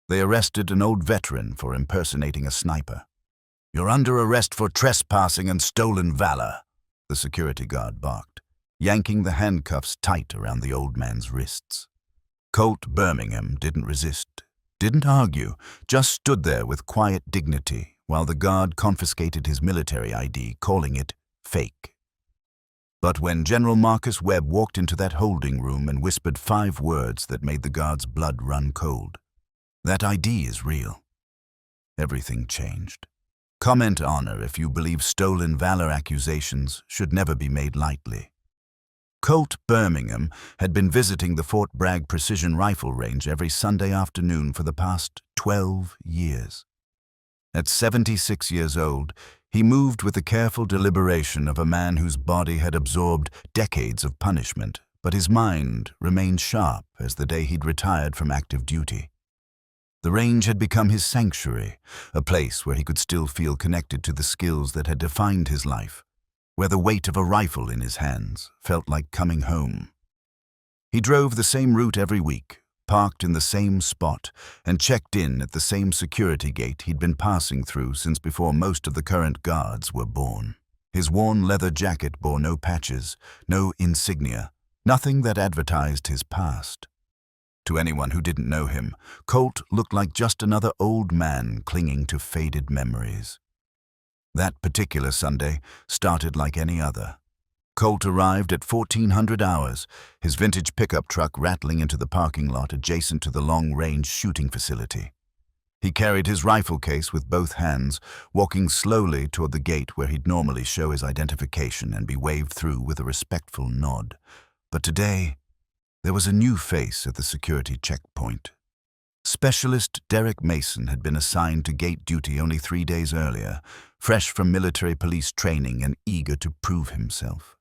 They arrested an old veteran for impersonating a sniper. "You're under arrest for trespassing and stolen valor," the security guard barked, yanking the handcuffs tight around the old man's wrists. Colt Birmingham didn't resist, didn't argue, just stood there with quiet dignity while the guard confiscated his military ID, calling it fake. But when General Marcus Webb walked into that holding room and whispered 5 words that made the guard's blood run cold, "That ID is real," everything changed. Comment honor if you believe stolen valor accusations should never be made lightly. Colt Birmingham had been visiting the Fort Bragg precision rifle range every Sunday afternoon for the past 12 years. At 76 years old, he moved with the careful deliberation of a man whose body had absorbed decades of punishment, but his mind remained sharp as the day he'd retired from active duty. The range had become his sanctuary, a place where he could still feel connected to the skills that had defined his life, where the weight of a rifle in his hands felt like coming home. He drove the same route every week, parked in the same spot, and checked in at the same security gate he'd been passing through since before most of the current guards were born. His worn leather jacket bore no patches, no insignia, nothing that advertised his past. To anyone who didn't know him, Colt looked like just another old man clinging to faded memories. That particular Sunday started like any other. Colt arrived at 1400 hours, his vintage pickup truck rattling into the parking lot adjacent to the long-range shooting facility. He carried his rifle case with both hands, walking slowly toward the gate where he'd normally show his identification and be waved through with a respectful nod. But today, there was a new face at the security checkpoint. Specialist Derek Mason had been assigned to gate duty only 3 days earlier, fresh from military police training and eager to prove himself.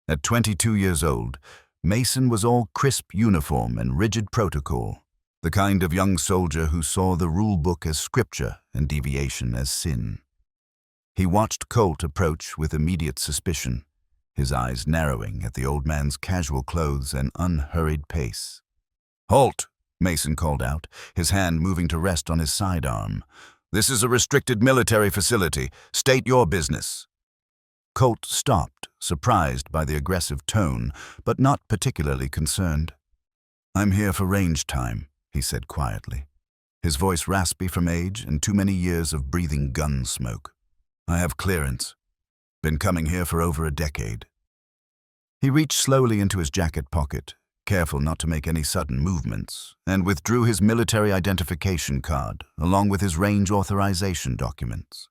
At 22 years old, Mason was all crisp uniform and rigid protocol, the kind of young soldier who saw the rule book as scripture and deviation as sin. He watched Colt approach with immediate suspicion, his eyes narrowing at the old man's casual clothes and unhurried pace. "Halt!" Mason called out, his hand moving to rest on his sidearm. "This is a restricted military facility. State your business." Colt stopped, surprised by the aggressive tone, but not particularly concerned. "I'm here for range time," he said quietly, his voice raspy from age and too many years of breathing gun smoke. "I have clearance. Been coming here for over a decade." He reached slowly into his jacket pocket, careful not to make any sudden movements, and withdrew his military identification card, along with his range authorization documents.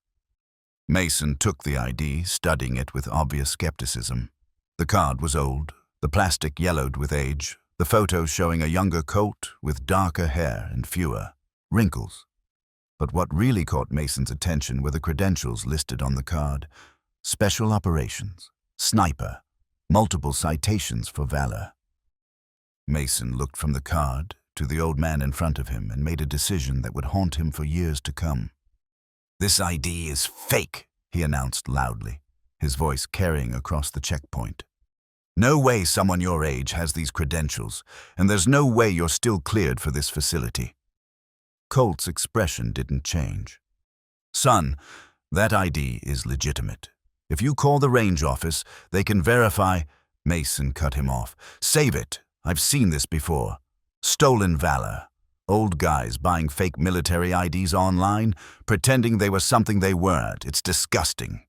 Mason took the ID, studying it with obvious skepticism. The card was old, the plastic yellowed with age, the photo showing a younger Colt with darker hair and fewer wrinkles. But what really caught Mason's attention were the credentials listed on the card: Special Operations, Sniper, multiple citations for valor. Mason looked from the card to the old man in front of him and made a decision that would haunt him for years to come. "This ID is fake," he announced loudly, his voice carrying across the checkpoint. "No way someone your age has these credentials, and there's no way you're still cleared for this facility." Colt's expression didn't change. "Son, that ID is legitimate. If you call the range office, they can verify—" Mason cut him off. "Save it. I've seen this before. Stolen valor. Old guys buying fake military IDs online, pretending they were something they weren't. It's disgusting."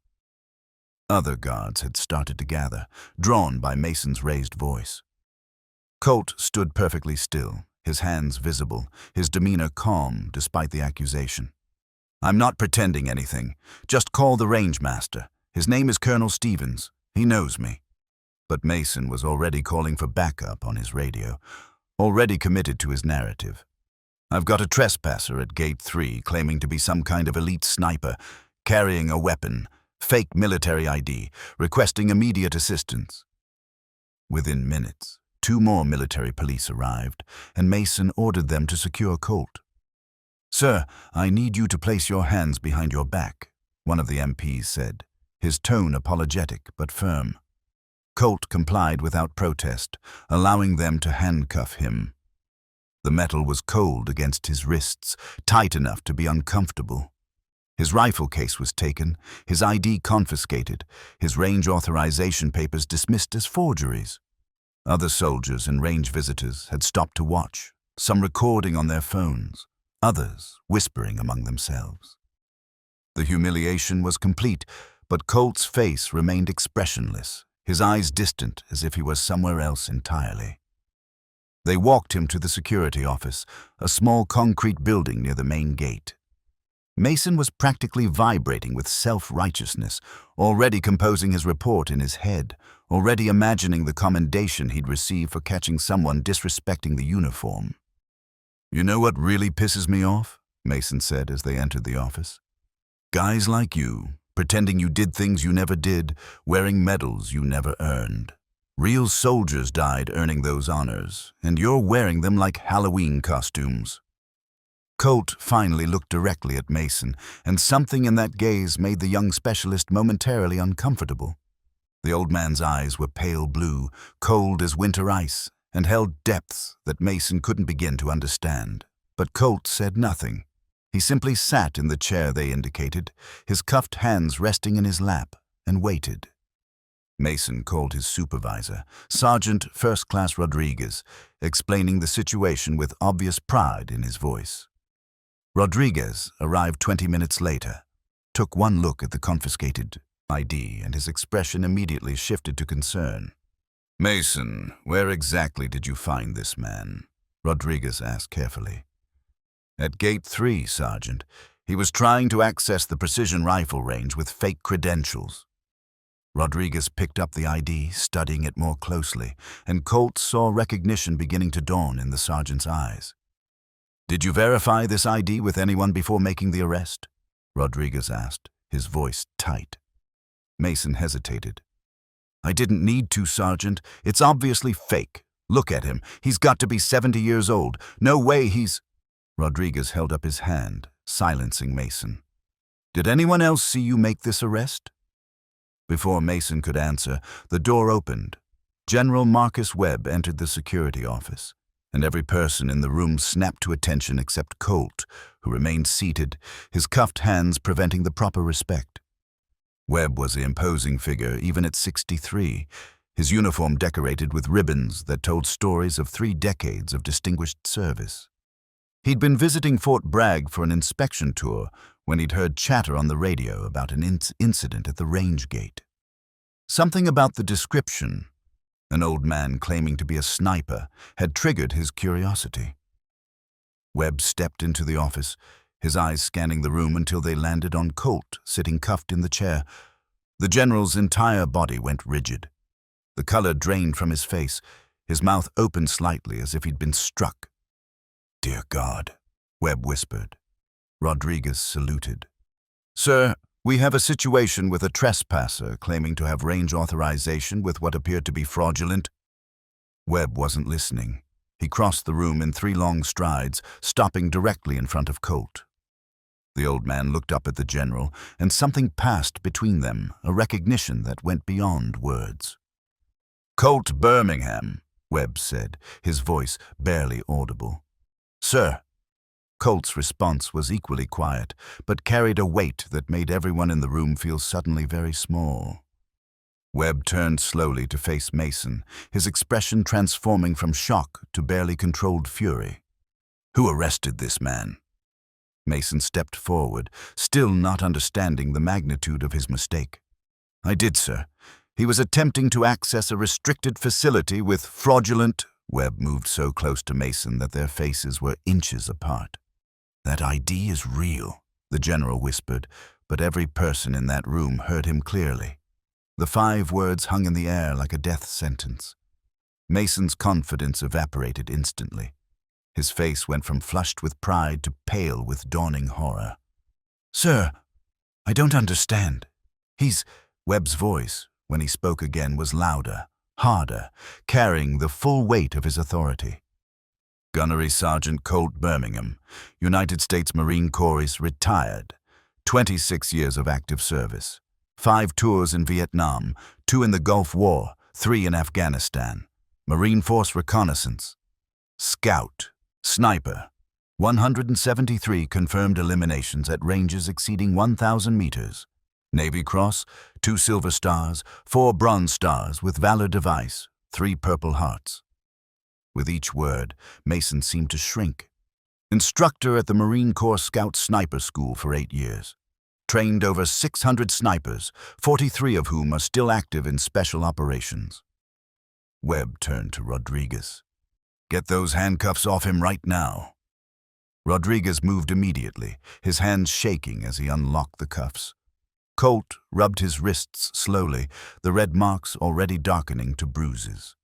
Other guards had started to gather, drawn by Mason's raised voice. Colt stood perfectly still, his hands visible, his demeanor calm despite the accusation. "I'm not pretending anything. Just call the range master. His name is Colonel Stevens. He knows me." But Mason was already calling for backup on his radio, already committed to his narrative. "I've got a trespasser at Gate 3 claiming to be some kind of elite sniper, carrying a weapon, fake military ID, requesting immediate assistance." Within minutes, 2 more military police arrived, and Mason ordered them to secure Colt. "Sir, I need you to place your hands behind your back," one of the MPs said, his tone apologetic but firm. Colt complied without protest, allowing them to handcuff him. The metal was cold against his wrists, tight enough to be uncomfortable. His rifle case was taken, his ID confiscated, his range authorization papers dismissed as forgeries. Other soldiers and range visitors had stopped to watch, some recording on their phones, others whispering among themselves. The humiliation was complete, but Colt's face remained expressionless, his eyes distant as if he was somewhere else entirely. They walked him to the security office, a small concrete building near the main gate. Mason was practically vibrating with self-righteousness, already composing his report in his head, already imagining the commendation he'd receive for catching someone disrespecting the uniform. "You know what really pisses me off?" Mason said as they entered the office. "Guys like you, pretending you did things you never did, wearing medals you never earned. Real soldiers died earning those honors, and you're wearing them like Halloween costumes." Colt finally looked directly at Mason, and something in that gaze made the young specialist momentarily uncomfortable. The old man's eyes were pale blue, cold as winter ice, and held depths that Mason couldn't begin to understand. But Colt said nothing. He simply sat in the chair they indicated, his cuffed hands resting in his lap, and waited. Mason called his supervisor, Sergeant First Class Rodriguez, explaining the situation with obvious pride in his voice. Rodriguez arrived 20 minutes later, took one look at the confiscated ID, and his expression immediately shifted to concern. "Mason, where exactly did you find this man?" Rodriguez asked carefully. "At Gate 3, Sergeant. He was trying to access the precision rifle range with fake credentials." Rodriguez picked up the ID, studying it more closely, and Colt saw recognition beginning to dawn in the sergeant's eyes. "Did you verify this ID with anyone before making the arrest?" Rodriguez asked, his voice tight. Mason hesitated. "I didn't need to, Sergeant. It's obviously fake. Look at him. He's got to be 70 years old. No way he's—" Rodriguez held up his hand, silencing Mason. "Did anyone else see you make this arrest?" Before Mason could answer, the door opened. General Marcus Webb entered the security office, and every person in the room snapped to attention except Colt, who remained seated, his cuffed hands preventing the proper respect. Webb was an imposing figure even at 63, his uniform decorated with ribbons that told stories of 3 decades of distinguished service. He'd been visiting Fort Bragg for an inspection tour when he'd heard chatter on the radio about an incident at the range gate. Something about the description, an old man claiming to be a sniper, had triggered his curiosity. Webb stepped into the office, his eyes scanning the room until they landed on Colt, sitting cuffed in the chair. The general's entire body went rigid. The color drained from his face, his mouth opened slightly as if he'd been struck. "Dear God," Webb whispered. Rodriguez saluted. "Sir, we have a situation with a trespasser claiming to have range authorization with what appeared to be fraudulent." Webb wasn't listening. He crossed the room in 3 long strides, stopping directly in front of Colt. The old man looked up at the general, and something passed between them, a recognition that went beyond words. "Colt Birmingham," Webb said, his voice barely audible. "Sir." Colt's response was equally quiet, but carried a weight that made everyone in the room feel suddenly very small. Webb turned slowly to face Mason, his expression transforming from shock to barely controlled fury. "Who arrested this man?" Mason stepped forward, still not understanding the magnitude of his mistake. "I did, sir. He was attempting to access a restricted facility with fraudulent—" Webb moved so close to Mason that their faces were inches apart. "That ID is real," the general whispered, but every person in that room heard him clearly. The 5 words hung in the air like a death sentence. Mason's confidence evaporated instantly. His face went from flushed with pride to pale with dawning horror. "Sir, I don't understand. Webb's voice, when he spoke again, was louder, harder, carrying the full weight of his authority. "Gunnery Sergeant Colt Birmingham, United States Marine Corps, retired. 26 years of active service. 5 tours in Vietnam, 2 in the Gulf War, 3 in Afghanistan. Marine Force reconnaissance. Scout. Sniper. 173 confirmed eliminations at ranges exceeding 1,000 meters. Navy Cross, 2 Silver Stars, 4 Bronze Stars with Valor Device, 3 Purple Hearts. With each word, Mason seemed to shrink. Instructor at the Marine Corps Scout Sniper School for 8 years. Trained over 600 snipers, 43 of whom are still active in special operations. Webb turned to Rodriguez. "Get those handcuffs off him right now." Rodriguez moved immediately, his hands shaking as he unlocked the cuffs. Colt rubbed his wrists slowly, the red marks already darkening to bruises.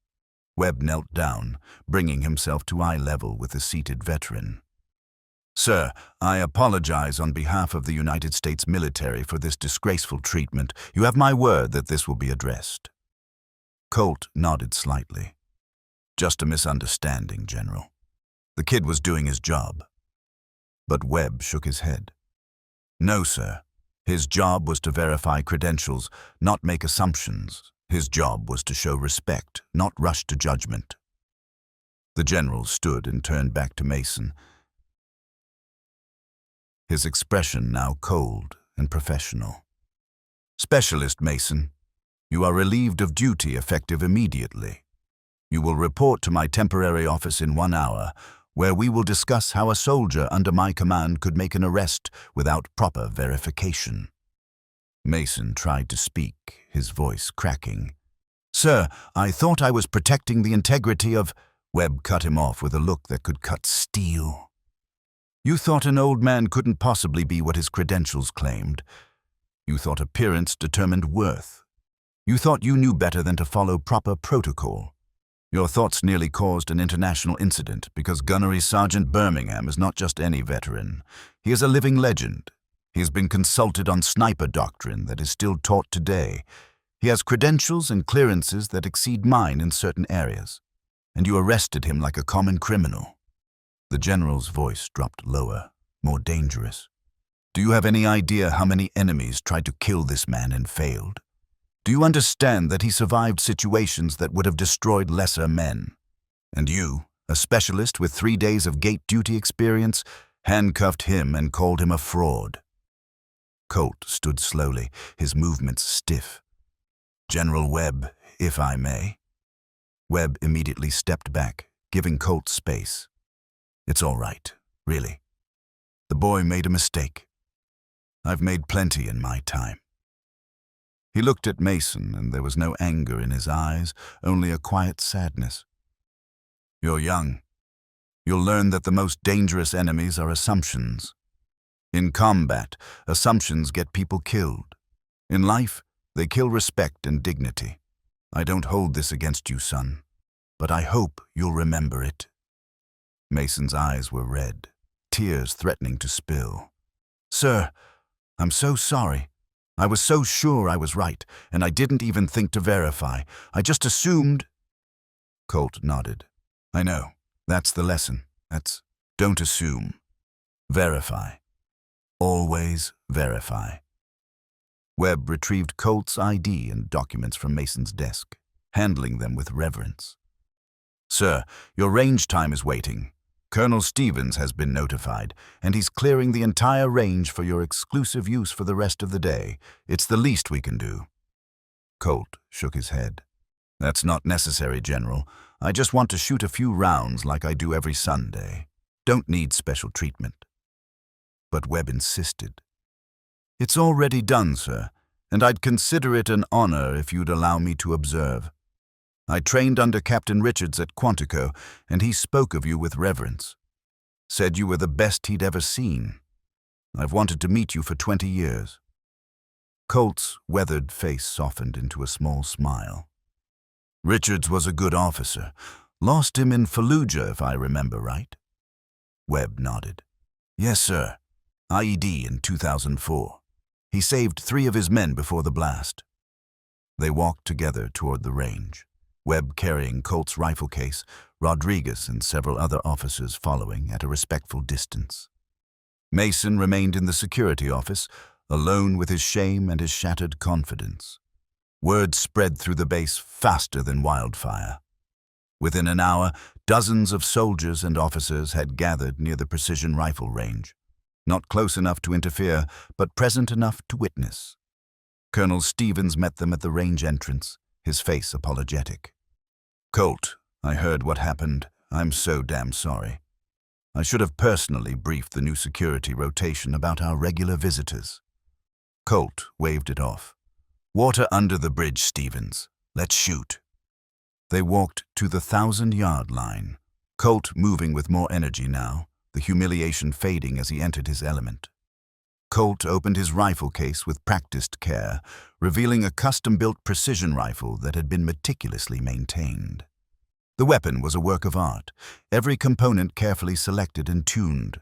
Webb knelt down, bringing himself to eye level with the seated veteran. "Sir, I apologize on behalf of the United States military for this disgraceful treatment. You have my word that this will be addressed." Colt nodded slightly. "Just a misunderstanding, General. The kid was doing his job." But Webb shook his head. "No, sir. His job was to verify credentials, not make assumptions. His job was to show respect, not rush to judgment." The general stood and turned back to Mason, his expression now cold and professional. "Specialist Mason, you are relieved of duty effective immediately. You will report to my temporary office in 1 hour, where we will discuss how a soldier under my command could make an arrest without proper verification." Mason tried to speak, his voice cracking. "Sir, I thought I was protecting the integrity of—" Webb cut him off with a look that could cut steel. "You thought an old man couldn't possibly be what his credentials claimed. You thought appearance determined worth. You thought you knew better than to follow proper protocol. Your thoughts nearly caused an international incident because Gunnery Sergeant Birmingham is not just any veteran. He is a living legend. He has been consulted on sniper doctrine that is still taught today. He has credentials and clearances that exceed mine in certain areas. And you arrested him like a common criminal." The general's voice dropped lower, more dangerous. "Do you have any idea how many enemies tried to kill this man and failed? Do you understand that he survived situations that would have destroyed lesser men? And you, a specialist with 3 days of gate duty experience, handcuffed him and called him a fraud." Colt stood slowly, his movements stiff. "General Webb, if I may." Webb immediately stepped back, giving Colt space. "It's all right, really. The boy made a mistake. I've made plenty in my time." He looked at Mason, and there was no anger in his eyes, only a quiet sadness. "You're young. You'll learn that the most dangerous enemies are assumptions. In combat, assumptions get people killed. In life, they kill respect and dignity. I don't hold this against you, son, but I hope you'll remember it." Mason's eyes were red, tears threatening to spill. "Sir, I'm so sorry. I was so sure I was right, and I didn't even think to verify. I just assumed—" Colt nodded. "I know. That's the lesson. Don't assume. Verify. Always verify." Webb retrieved Colt's ID and documents from Mason's desk, handling them with reverence. "Sir, your range time is waiting. Colonel Stevens has been notified, and he's clearing the entire range for your exclusive use for the rest of the day. It's the least we can do." Colt shook his head. "That's not necessary, General. I just want to shoot a few rounds like I do every Sunday. Don't need special treatment." But Webb insisted. "It's already done, sir, and I'd consider it an honor if you'd allow me to observe. I trained under Captain Richards at Quantico, and he spoke of you with reverence. Said you were the best he'd ever seen. I've wanted to meet you for 20 years. Colt's weathered face softened into a small smile. "Richards was a good officer. Lost him in Fallujah, if I remember right." Webb nodded. "Yes, sir. IED in 2004. He saved 3 of his men before the blast." They walked together toward the range, Webb carrying Colt's rifle case, Rodriguez and several other officers following at a respectful distance. Mason remained in the security office, alone with his shame and his shattered confidence. Word spread through the base faster than wildfire. Within an hour, dozens of soldiers and officers had gathered near the precision rifle range, not close enough to interfere, but present enough to witness. Colonel Stevens met them at the range entrance, his face apologetic. "Colt, I heard what happened. I'm so damn sorry. I should have personally briefed the new security rotation about our regular visitors." Colt waved it off. "Water under the bridge, Stevens. Let's shoot." They walked to the 1,000-yard line, Colt moving with more energy now, the humiliation fading as he entered his element. Colt opened his rifle case with practiced care, revealing a custom-built precision rifle that had been meticulously maintained. The weapon was a work of art, every component carefully selected and tuned.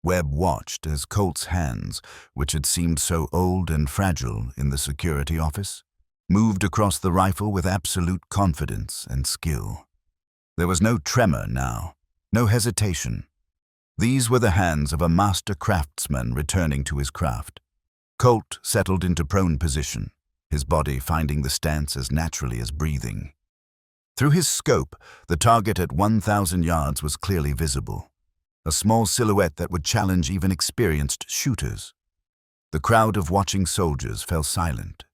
Webb watched as Colt's hands, which had seemed so old and fragile in the security office, moved across the rifle with absolute confidence and skill. There was no tremor now, no hesitation. These were the hands of a master craftsman returning to his craft. Colt settled into prone position, his body finding the stance as naturally as breathing. Through his scope, the target at 1,000 yards was clearly visible, a small silhouette that would challenge even experienced shooters. The crowd of watching soldiers fell silent.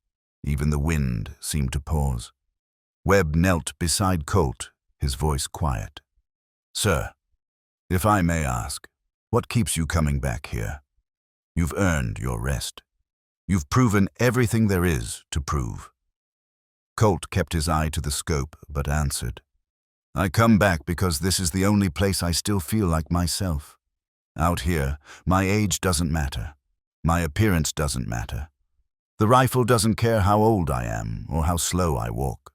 Even the wind seemed to pause. Webb knelt beside Colt, his voice quiet. "Sir, if I may ask, what keeps you coming back here? You've earned your rest. You've proven everything there is to prove." Colt kept his eye to the scope, but answered, "I come back because this is the only place I still feel like myself. Out here, my age doesn't matter. My appearance doesn't matter. The rifle doesn't care how old I am or how slow I walk.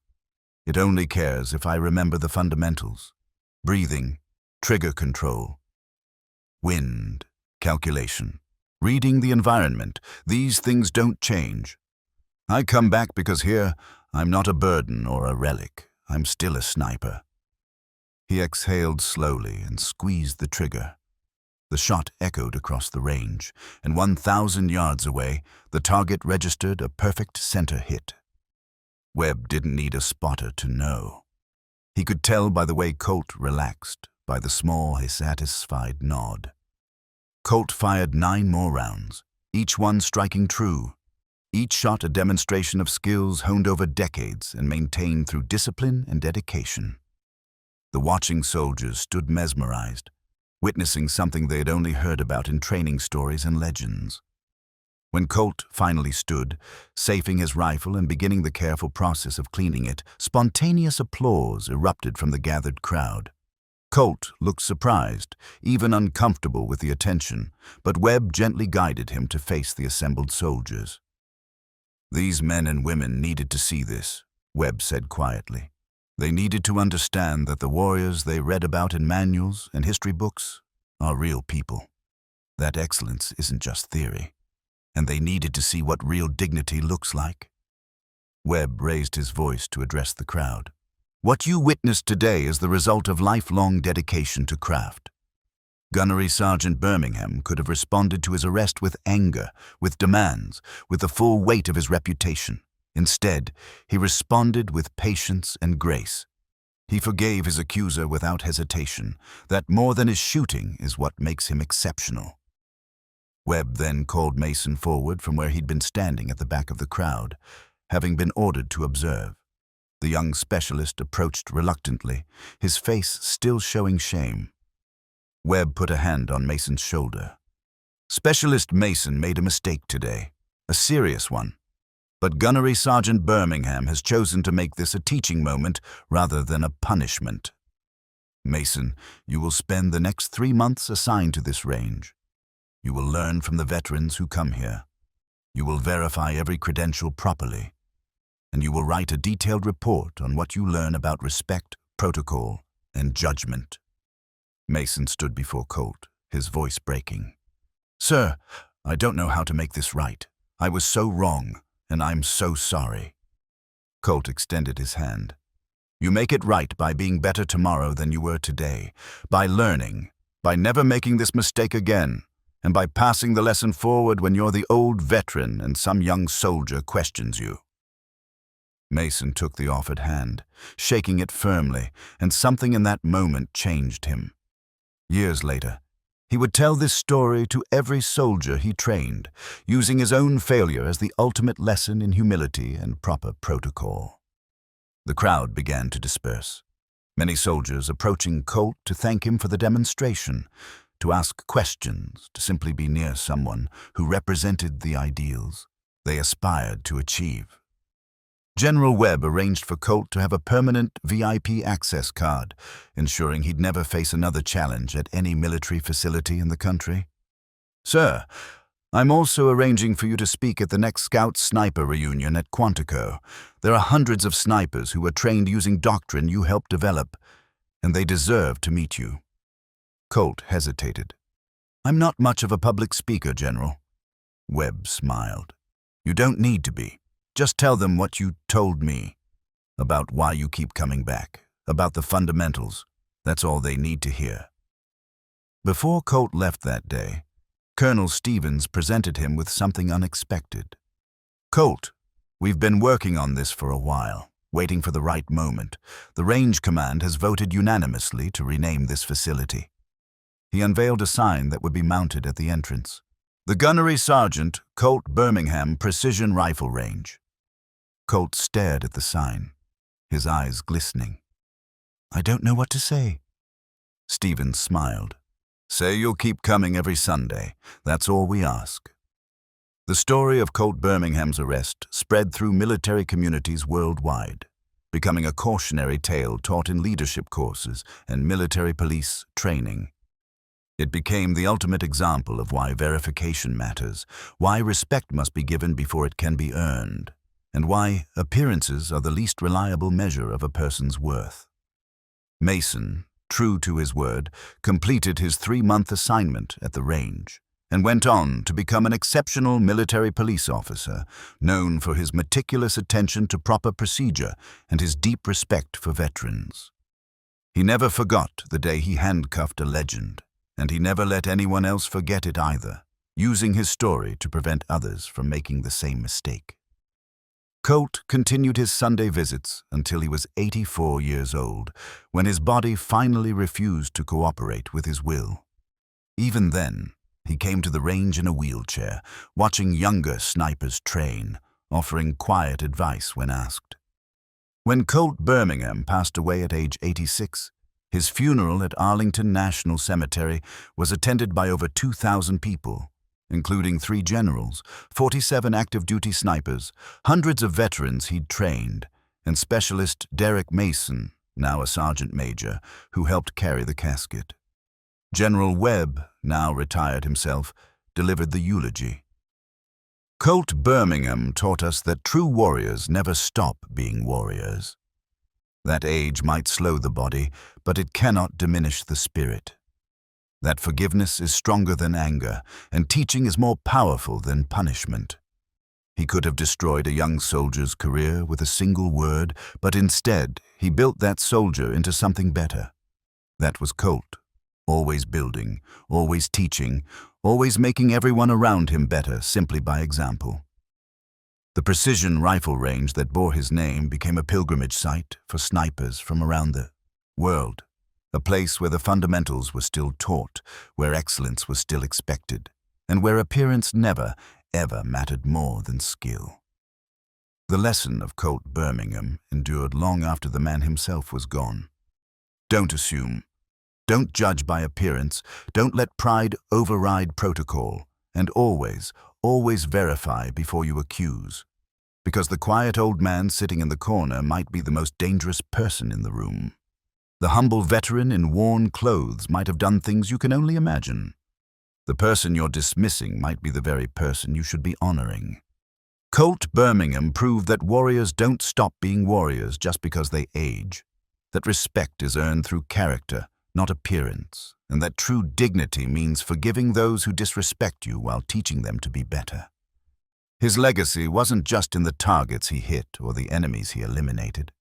It only cares if I remember the fundamentals: breathing, trigger control, wind, calculation, reading the environment. These things don't change. I come back because here, I'm not a burden or a relic. I'm still a sniper." He exhaled slowly and squeezed the trigger. The shot echoed across the range, and 1,000 yards away, the target registered a perfect center hit. Webb didn't need a spotter to know. He could tell by the way Colt relaxed, by the small, satisfied nod. Colt fired 9 more rounds, each one striking true. Each shot a demonstration of skills honed over decades and maintained through discipline and dedication. The watching soldiers stood mesmerized, witnessing something they had only heard about in training stories and legends. When Colt finally stood, safing his rifle and beginning the careful process of cleaning it, spontaneous applause erupted from the gathered crowd. Colt looked surprised, even uncomfortable with the attention, but Webb gently guided him to face the assembled soldiers. "These men and women needed to see this," Webb said quietly. "They needed to understand that the warriors they read about in manuals and history books are real people. That excellence isn't just theory. And they needed to see what real dignity looks like." Webb raised his voice to address the crowd. "What you witnessed today is the result of lifelong dedication to craft. Gunnery Sergeant Birmingham could have responded to his arrest with anger, with demands, with the full weight of his reputation. Instead, he responded with patience and grace. He forgave his accuser without hesitation. That more than his shooting is what makes him exceptional." Webb then called Mason forward from where he'd been standing at the back of the crowd, having been ordered to observe. The young specialist approached reluctantly, his face still showing shame. Webb put a hand on Mason's shoulder. "Specialist Mason made a mistake today, a serious one. But Gunnery Sergeant Birmingham has chosen to make this a teaching moment rather than a punishment. Mason, you will spend the next 3 months assigned to this range. You will learn from the veterans who come here. You will verify every credential properly. And you will write a detailed report on what you learn about respect, protocol, and judgment." Mason stood before Colt, his voice breaking. "Sir, I don't know how to make this right. I was so wrong, and I'm so sorry." Colt extended his hand. "You make it right by being better tomorrow than you were today, by learning, by never making this mistake again, and by passing the lesson forward when you're the old veteran and some young soldier questions you." Mason took the offered hand, shaking it firmly, and something in that moment changed him. Years later, he would tell this story to every soldier he trained, using his own failure as the ultimate lesson in humility and proper protocol. The crowd began to disperse, many soldiers approaching Colt to thank him for the demonstration, to ask questions, to simply be near someone who represented the ideals they aspired to achieve. General Webb arranged for Colt to have a permanent VIP access card, ensuring he'd never face another challenge at any military facility in the country. "Sir, I'm also arranging for you to speak at the next Scout Sniper reunion at Quantico. There are hundreds of snipers who were trained using doctrine you helped develop, and they deserve to meet you." Colt hesitated. "I'm not much of a public speaker, General." Webb smiled. "You don't need to be. Just tell them what you told me, about why you keep coming back, about the fundamentals. That's all they need to hear." Before Colt left that day, Colonel Stevens presented him with something unexpected. "Colt, we've been working on this for a while, waiting for the right moment. The Range Command has voted unanimously to rename this facility." He unveiled a sign that would be mounted at the entrance. "The Gunnery Sergeant, Colt Birmingham Precision Rifle Range." Colt stared at the sign, his eyes glistening. "I don't know what to say." Stevens smiled. "Say you'll keep coming every Sunday. That's all we ask." The story of Colt Birmingham's arrest spread through military communities worldwide, becoming a cautionary tale taught in leadership courses and military police training. It became the ultimate example of why verification matters, why respect must be given before it can be earned, and why appearances are the least reliable measure of a person's worth. Mason, true to his word, completed his 3-month assignment at the range and went on to become an exceptional military police officer, known for his meticulous attention to proper procedure and his deep respect for veterans. He never forgot the day he handcuffed a legend, and he never let anyone else forget it either, using his story to prevent others from making the same mistake. Colt continued his Sunday visits until he was 84 years old, when his body finally refused to cooperate with his will. Even then, he came to the range in a wheelchair, watching younger snipers train, offering quiet advice when asked. When Colt Birmingham passed away at age 86, his funeral at Arlington National Cemetery was attended by over 2,000 people, including 3 generals, 47 active-duty snipers, hundreds of veterans he'd trained, and specialist Derek Mason, now a sergeant major, who helped carry the casket. General Webb, now retired himself, delivered the eulogy. "Colt Birmingham taught us that true warriors never stop being warriors. That age might slow the body, but it cannot diminish the spirit. That forgiveness is stronger than anger, and teaching is more powerful than punishment. He could have destroyed a young soldier's career with a single word, but instead he built that soldier into something better. That was Colt, always building, always teaching, always making everyone around him better simply by example." The precision rifle range that bore his name became a pilgrimage site for snipers from around the world. A place where the fundamentals were still taught, where excellence was still expected, and where appearance never, ever mattered more than skill. The lesson of Colt Birmingham endured long after the man himself was gone. Don't assume. Don't judge by appearance. Don't let pride override protocol. And always, always verify before you accuse. Because the quiet old man sitting in the corner might be the most dangerous person in the room. The humble veteran in worn clothes might have done things you can only imagine. The person you're dismissing might be the very person you should be honoring. Colt Birmingham proved that warriors don't stop being warriors just because they age, that respect is earned through character, not appearance, and that true dignity means forgiving those who disrespect you while teaching them to be better. His legacy wasn't just in the targets he hit or the enemies he eliminated.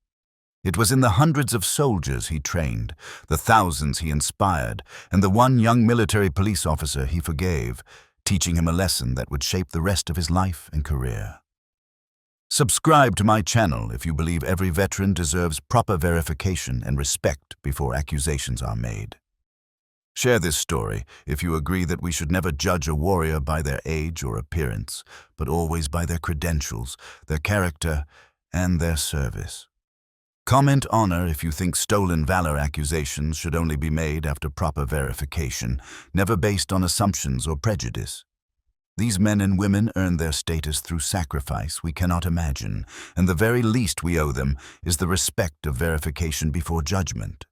It was in the hundreds of soldiers he trained, the thousands he inspired, and the one young military police officer he forgave, teaching him a lesson that would shape the rest of his life and career. Subscribe to my channel if you believe every veteran deserves proper verification and respect before accusations are made. Share this story if you agree that we should never judge a warrior by their age or appearance, but always by their credentials, their character, and their service. Comment honor if you think stolen valor accusations should only be made after proper verification, never based on assumptions or prejudice. These men and women earned their status through sacrifice we cannot imagine, and the very least we owe them is the respect of verification before judgment.